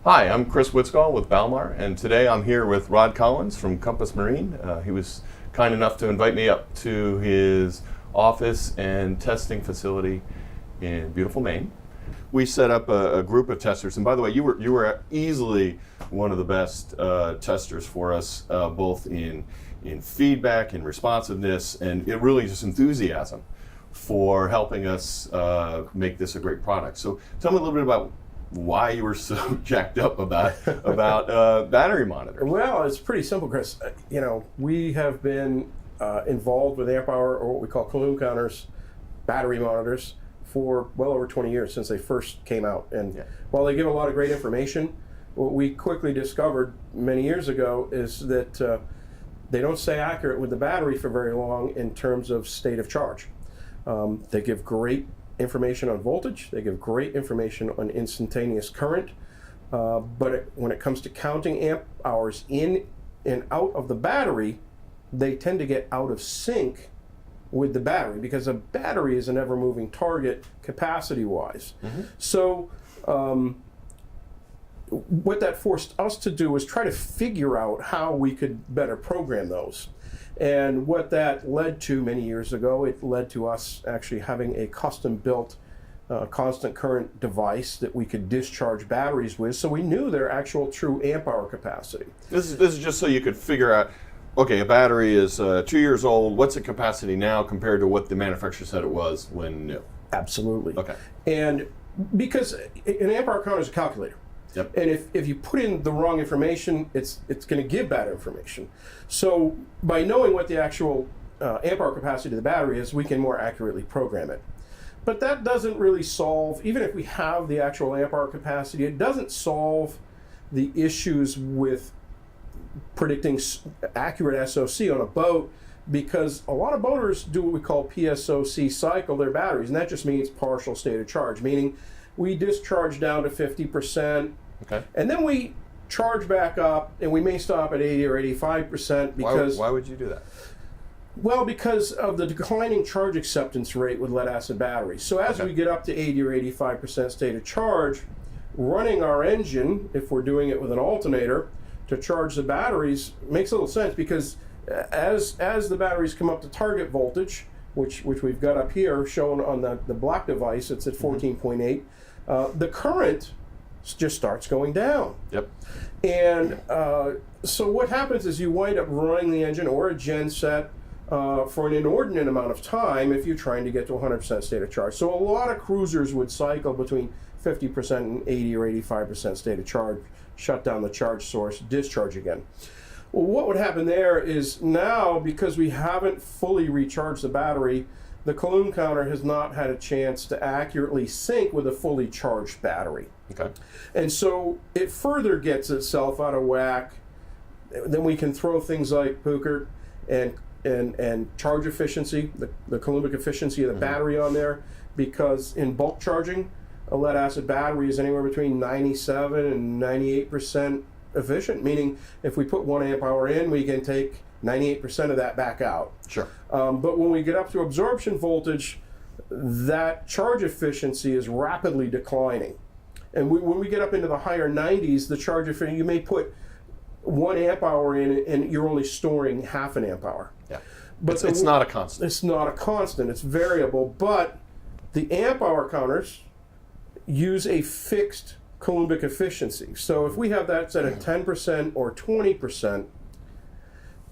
Hi, I'm Chris Witzgall with Balmar, and today I'm here with Rod Collins from Compass Marine. He was kind enough to invite me up to his office and testing facility in beautiful Maine. We set up a group of testers, and by the way, you were easily one of the best testers for us, both in feedback and responsiveness, and it really just enthusiasm for helping us make this a great product. So tell me a little bit about why you were so jacked up about battery monitors. Well, it's pretty simple, Chris. We have been involved with amp hour, or what we call Coulomb counters, battery monitors, for well over 20 years since they first came out. And while they give a lot of great information, what we quickly discovered many years ago is that they don't stay accurate with the battery for very long in terms of state of charge. They give great information on voltage, they give great information on instantaneous current, but when it comes to counting amp hours in and out of the battery, they tend to get out of sync with the battery, because a battery is an ever-moving target capacity-wise. Mm-hmm. So what that forced us to do was try to figure out how we could better program those. And what that led to many years ago, it led to us actually having a custom-built constant current device that we could discharge batteries with, so we knew their actual true amp hour capacity. This is just so you could figure out, okay, a battery is 2 years old, what's the capacity now compared to what the manufacturer said it was when new? Absolutely. Okay. And because an amp hour counter is a calculator. Yep. And if you put in the wrong information, it's going to give bad information. So by knowing what the actual amp hour capacity of the battery is, we can more accurately program it. But that doesn't really solve, even if we have the actual amp hour capacity, it doesn't solve the issues with predicting accurate SOC on a boat, because a lot of boaters do what we call PSoC cycle their batteries, and that just means partial state of charge, meaning we discharge down to 50%, okay, and then we charge back up, and we may stop at 80 or 85% because... Why would you do that? Well, because of the declining charge acceptance rate with lead-acid batteries. So as we get up to 80 or 85% state of charge, running our engine, if we're doing it with an alternator, to charge the batteries makes a little sense, because as the batteries come up to target voltage, which we've got up here shown on the black device, it's at 14.8, the current just starts going down. Yep. And so what happens is you wind up running the engine or a gen set for an inordinate amount of time if you're trying to get to 100% state of charge. So a lot of cruisers would cycle between 50% and 80 or 85% state of charge, shut down the charge source, discharge again. Well, what would happen there is now, because we haven't fully recharged the battery, the Coulomb counter has not had a chance to accurately sync with a fully charged battery. Okay. And so it further gets itself out of whack. Then we can throw things like Pukert and charge efficiency, the Coulombic efficiency of the battery on there, because in bulk charging, a lead-acid battery is anywhere between 97 and 98% efficient, meaning if we put 1 amp hour in, we can take 98% of that back out. Sure. But when we get up to absorption voltage, that charge efficiency is rapidly declining. And when we get up into the higher 90s, the charge efficiency, you may put 1 amp hour in and you're only storing half an amp hour. Yeah. But it's not a constant. It's not a constant, it's variable, but the amp hour counters use a fixed Coulombic efficiency. So if we have that set at 10% or 20%,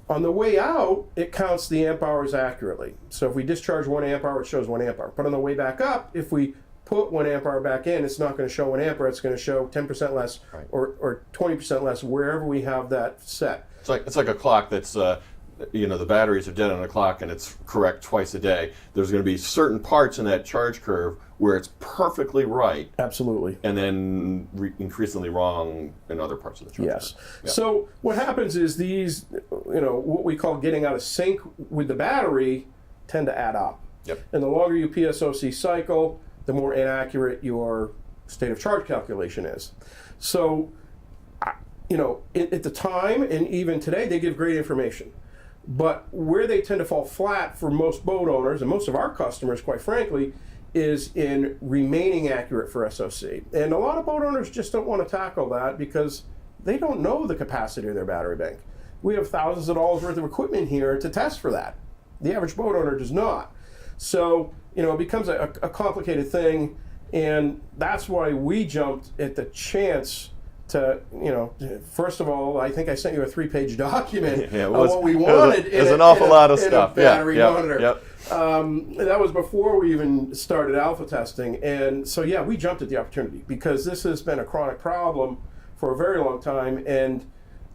on the way out, it counts the amp hours accurately. So if we discharge 1 amp hour, it shows 1 amp hour. But on the way back up, if we put 1 amp hour back in, it's not going to show 1 amp hour, it's going to show 10% less, right, or 20% less, wherever we have that set. It's like a clock that's the batteries are dead on a clock and it's correct twice a day. There's going to be certain parts in that charge curve where it's perfectly right. Absolutely. And then increasingly wrong in other parts of the charge curve. Yeah. So what happens is these, what we call getting out of sync with the battery tend to add up. Yep. And the longer you PSoC cycle, the more inaccurate your state of charge calculation is. So, at the time and even today, they give great information. But where they tend to fall flat for most boat owners and most of our customers, quite frankly, is in remaining accurate for SOC. And a lot of boat owners just don't want to tackle that because they don't know the capacity of their battery bank. We have thousands of dollars worth of equipment here to test for that. The average boat owner does not. So, it becomes a complicated thing, and that's why we jumped at the chance to, first of all, I think I sent you a 3-page document on what we wanted. It was an awful lot of stuff. Battery monitor. Yep. That was before we even started alpha testing, and so we jumped at the opportunity because this has been a chronic problem for a very long time, and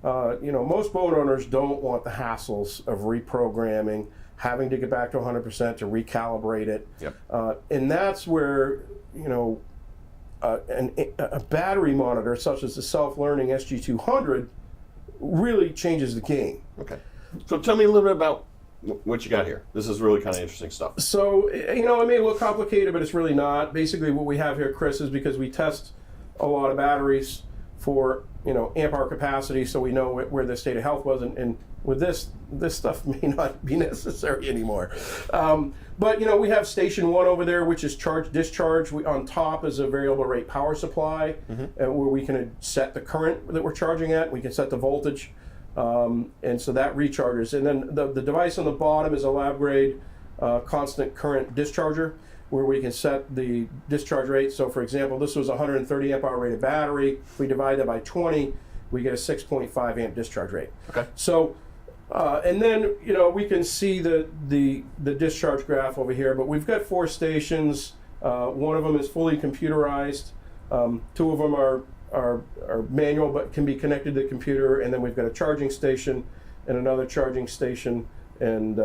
most boat owners don't want the hassles of reprogramming, having to get back to 100% to recalibrate it. Yep. And that's where, a battery monitor such as the self-learning SG200 really changes the game. Okay. So tell me a little bit about what you got here. This is really kind of interesting stuff. So, it may look complicated, but it's really not. Basically what we have here, Chris, is because we test a lot of batteries for, amp hour capacity, so we know where the state of health was, and with this stuff may not be necessary anymore. But we have station 1 over there, which is charge discharge. On top is a variable rate power supply, where we can set the current that we're charging at. We can set the voltage, and so that recharges. And then the device on the bottom is a lab grade constant current discharger, where we can set the discharge rate. So for example, this was a 130 amp hour rated battery. If we divide that by 20, we get a 6.5 amp discharge rate. Okay. So, and then, we can see the discharge graph over here, but we've got 4 stations. One of them is fully computerized. 2 of them are manual, but can be connected to the computer. And then we've got a charging station and another charging station. And,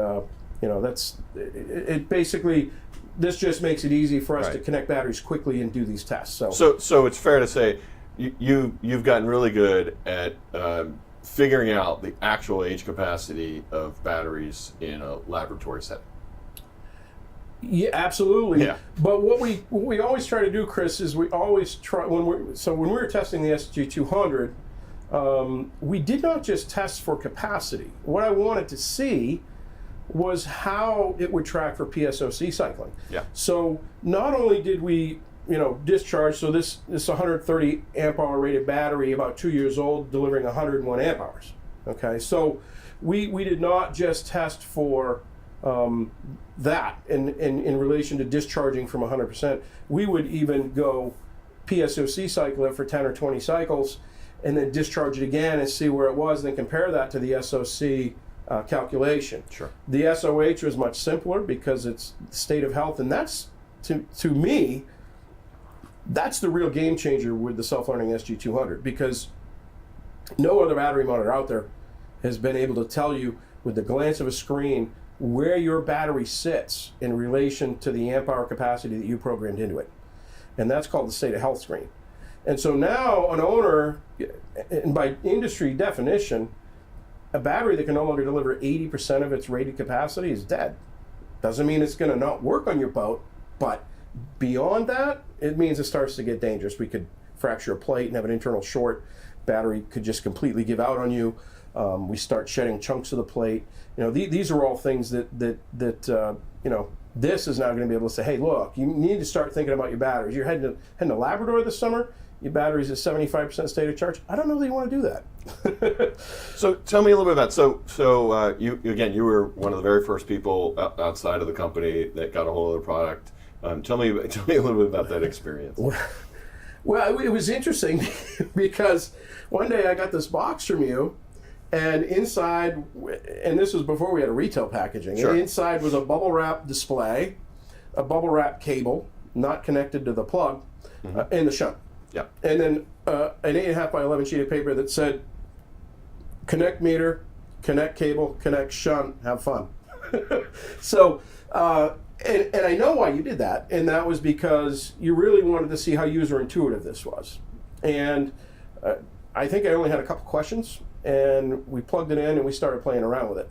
that's it basically. This just makes it easy for us to connect batteries quickly and do these tests. So it's fair to say you've gotten really good at figuring out the actual age capacity of batteries in a laboratory setting. Yeah, absolutely. Yeah. But what we always try to do, Chris, is we always try when we were testing the SG200, we did not just test for capacity. What I wanted to see was how it would track for PSoC cycling. Yeah. So not only did we, discharge, so this 130 amp hour rated battery, about 2 years old, delivering 101 amp hours. Okay, so we did not just test for that in relation to discharging from 100%. We would even go PSoC cycle it for 10 or 20 cycles, and then discharge it again and see where it was, and then compare that to the SoC calculation. Sure. The SOH was much simpler because it's state of health, and that's, to me, that's the real game changer with the self-learning SG200, because no other battery monitor out there has been able to tell you with the glance of a screen where your battery sits in relation to the amp hour capacity that you programmed into it. And that's called the state of health screen. And so now an owner, and by industry definition, a battery that can no longer deliver 80% of its rated capacity is dead. Doesn't mean it's going to not work on your boat, but beyond that, it means it starts to get dangerous. We could fracture a plate and have an internal short. Battery could just completely give out on you. We start shedding chunks of the plate. These are all things that this is now going to be able to say, hey, look, you need to start thinking about your batteries. You're heading to Labrador this summer. Your battery's at 75% state of charge. I don't know that you want to do that. So tell me a little bit about, so you were one of the very first people outside of the company that got a hold of the product. Tell me a little bit about that experience. Well, it was interesting because one day I got this box from you, and inside, and this was before we had a retail packaging, Sure. and inside was a bubble wrap display, a bubble wrap cable, not connected to the plug, and the shunt. Yeah. And then an 8.5 by 11 sheet of paper that said, connect meter, connect cable, connect shunt, have fun. So, and I know why you did that, and that was because you really wanted to see how user intuitive this was. And I think I only had a couple questions, and we plugged it in and we started playing around with it.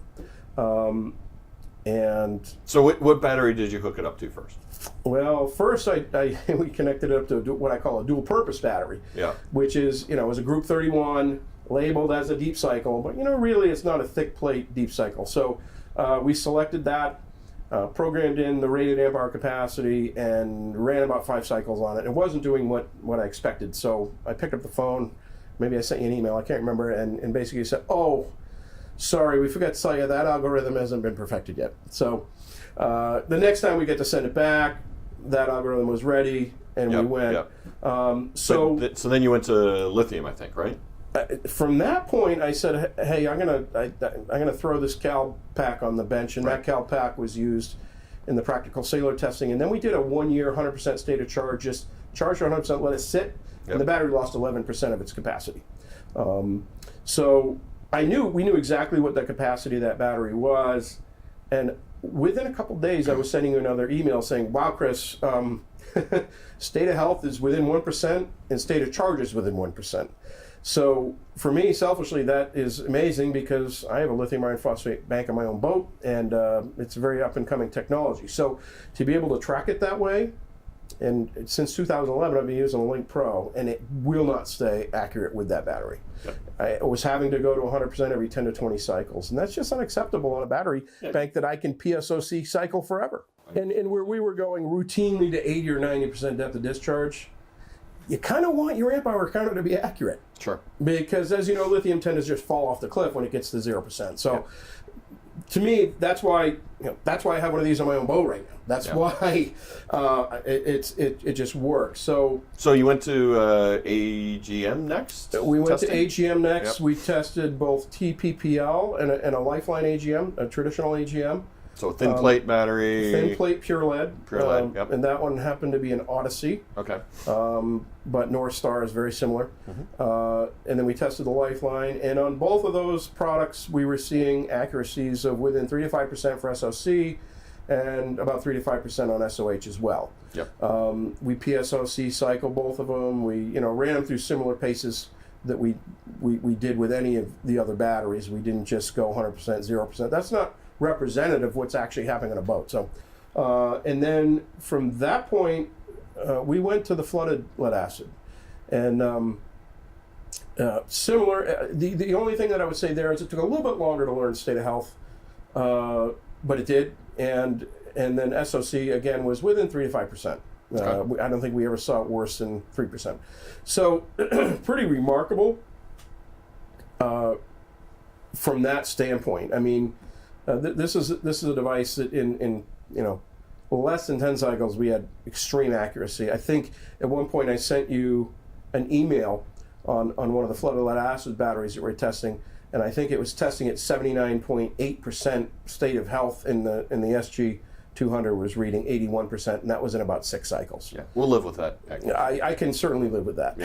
And so what battery did you hook it up to first? Well, first we connected it up to what I call a dual purpose battery, Yeah. which is, is a group 31 labeled as a deep cycle, but really it's not a thick plate deep cycle. So we selected that. programmed in the rated amp hour capacity, and ran about 5 cycles on it. It wasn't doing what I expected, so I picked up the phone. Maybe I sent you an email, I can't remember, and basically said, oh, sorry, we forgot to tell you that algorithm hasn't been perfected yet. So the next time we get to send it back, that algorithm was ready, and we went. So then you went to lithium, I think, right? From that point, I said, hey, I'm gonna throw this cal pack on the bench, and that cal pack was used in the practical sailor testing. And then we did a 1-year 100% state of charge, just charge for 100%, let it sit, and the battery lost 11% of its capacity. So we knew exactly what the capacity of that battery was, and within a couple days, I was sending you another email saying, wow, Chris, state of health is within 1%, and state of charge is within 1%. So for me, selfishly, that is amazing because I have a lithium iron phosphate bank on my own boat, and it's a very up-and-coming technology. So to be able to track it that way, and since 2011, I've been using a Link Pro, and it will not stay accurate with that battery. I was having to go to 100% every 10 to 20 cycles, and that's just unacceptable on a battery bank that I can PSoC cycle forever. And where we were going routinely to 80 or 90% depth of discharge, you kind of want your amp hour counter to be accurate. Sure. Because as you know, lithium tends to just fall off the cliff when it gets to 0%. So to me, that's why I have one of these on my own boat right now. That's why it just works. So you went to AGM next? We went to AGM next. We tested both TPPL and a Lifeline AGM, a traditional AGM. So thin plate battery. Thin plate pure lead. Pure lead, And that one happened to be an Odyssey. Okay. But North Star is very similar. And then we tested the Lifeline. And on both of those products, we were seeing accuracies of within 3 to 5% for SOC and about 3 to 5% on SOH as well. We PSoC cycle both of them. We ran them through similar paces that we did with any of the other batteries. We didn't just go 100%, 0%. That's not representative of what's actually happening on a boat. So, and then from that point, we went to the flooded lead acid, and similar. The only thing that I would say there is it took a little bit longer to learn state of health, but it did, and then SOC again was within 3 to 5%. I don't think we ever saw it worse than 3%. So pretty remarkable from that standpoint. I mean. This is a device that in less than 10 cycles we had extreme accuracy. I think at one point I sent you an email on one of the flooded lead acid batteries that we're testing, and I think it was testing at 79.8% state of health in the SG200 was reading 81%, and that was in about 6 cycles. Yeah, we'll live with that. I can certainly live with that.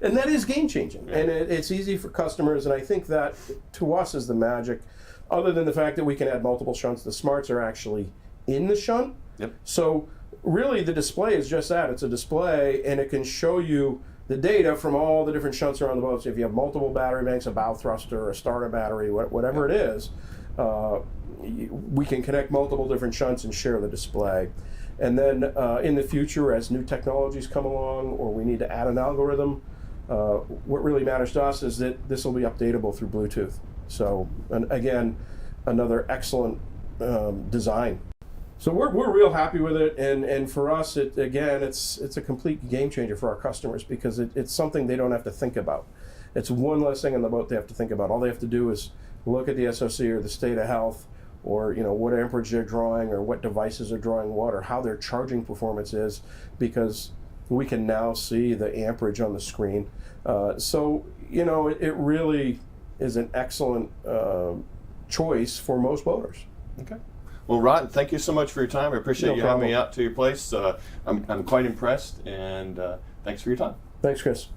And that is game changing, and it's easy for customers, and I think that to us is the magic. Other than the fact that we can add multiple shunts, the smarts are actually in the shunt. So really the display is just that. It's a display, and it can show you the data from all the different shunts around the boat. So if you have multiple battery banks, a bow thruster, a starter battery, whatever it is, we can connect multiple different shunts and share the display. And then in the future, as new technologies come along or we need to add an algorithm, what really matters to us is that this will be updatable through Bluetooth. So, and again, another excellent design. So we're real happy with it, and for us, it's a complete game changer for our customers because it's something they don't have to think about. It's one less thing on the boat they have to think about. All they have to do is look at the SOC or the state of health, or what amperage they're drawing, or what devices are drawing what, or how their charging performance is, because we can now see the amperage on the screen. So it really is an excellent choice for most boaters. Okay. Well, Rod, thank you so much for your time. I appreciate you having me out to your place. I'm quite impressed, and thanks for your time. Thanks, Chris.